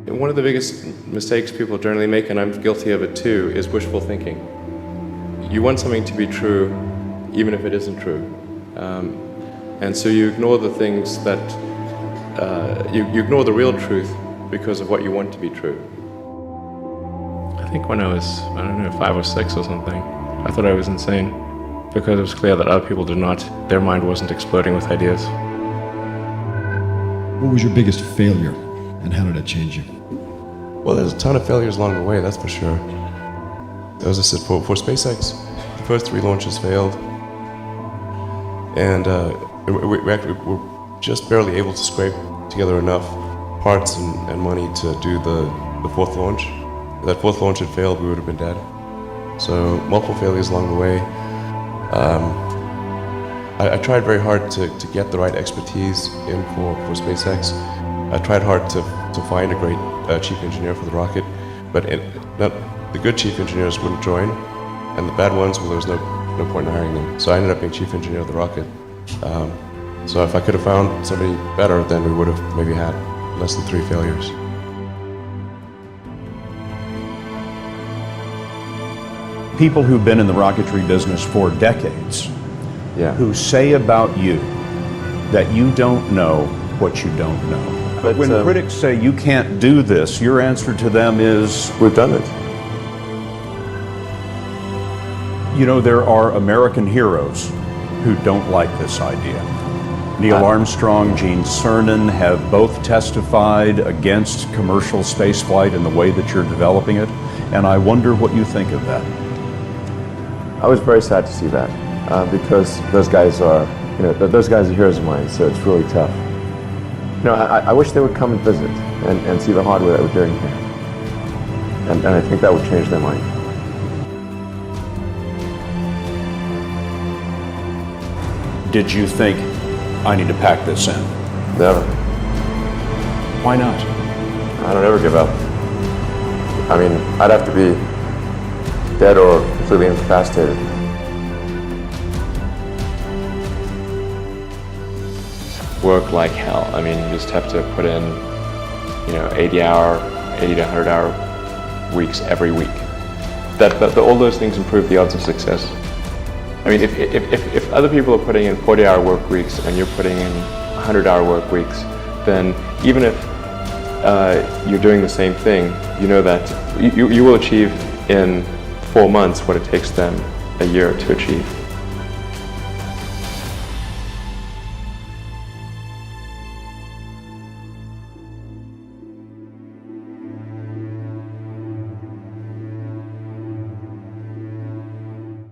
One of the biggest mistakes people generally make, and I'm guilty of it too, is wishful thinking. You want something to be true, even if it isn't true. And so you ignore the things that, you ignore the real truth because of what you want to be true. I think when I was, 5 or 6 or something, I thought I was insane because it was clear that other people did not, their mind wasn't exploding with ideas. What was your biggest failure and how did it change you? Well, there's a ton of failures along the way, that's for sure. As I said, for SpaceX, the first 3 launches failed. And we actually were just barely able to scrape together enough parts and money to do the 4th launch. If that 4th launch had failed, we would have been dead. So multiple failures along the way. I tried very hard to get the right expertise in for SpaceX. I tried hard to find a great chief engineer for the rocket, but the good chief engineers wouldn't join, and the bad ones, well, there was no point in hiring them. So I ended up being chief engineer of the rocket. So if I could have found somebody better, then we would have maybe had less than 3 failures. People who've been in the rocketry business for decades, who say about you that you don't know what you don't know. But when critics say you can't do this, your answer to them is, we've done it. You know, there are American heroes who don't like this idea. Neil Armstrong, Gene Cernan have both testified against commercial spaceflight and the way that you're developing it, and I wonder what you think of that. I was very sad to see that because those guys are, those guys are heroes of mine, so it's really tough. I wish they would come and visit and see the hardware that we're doing here. And I think that would change their mind. Did you think, I need to pack this in? Never. Why not? I don't ever give up. I mean, I'd have to be dead or completely incapacitated. Work like hell. I mean, you just have to put in, 80 to 100 hour weeks every week. All those things improve the odds of success. I mean, if other people are putting in 40-hour work weeks and you're putting in 100-hour work weeks, then even if you're doing the same thing, you know that you will achieve in 4 months what it takes them a year to achieve.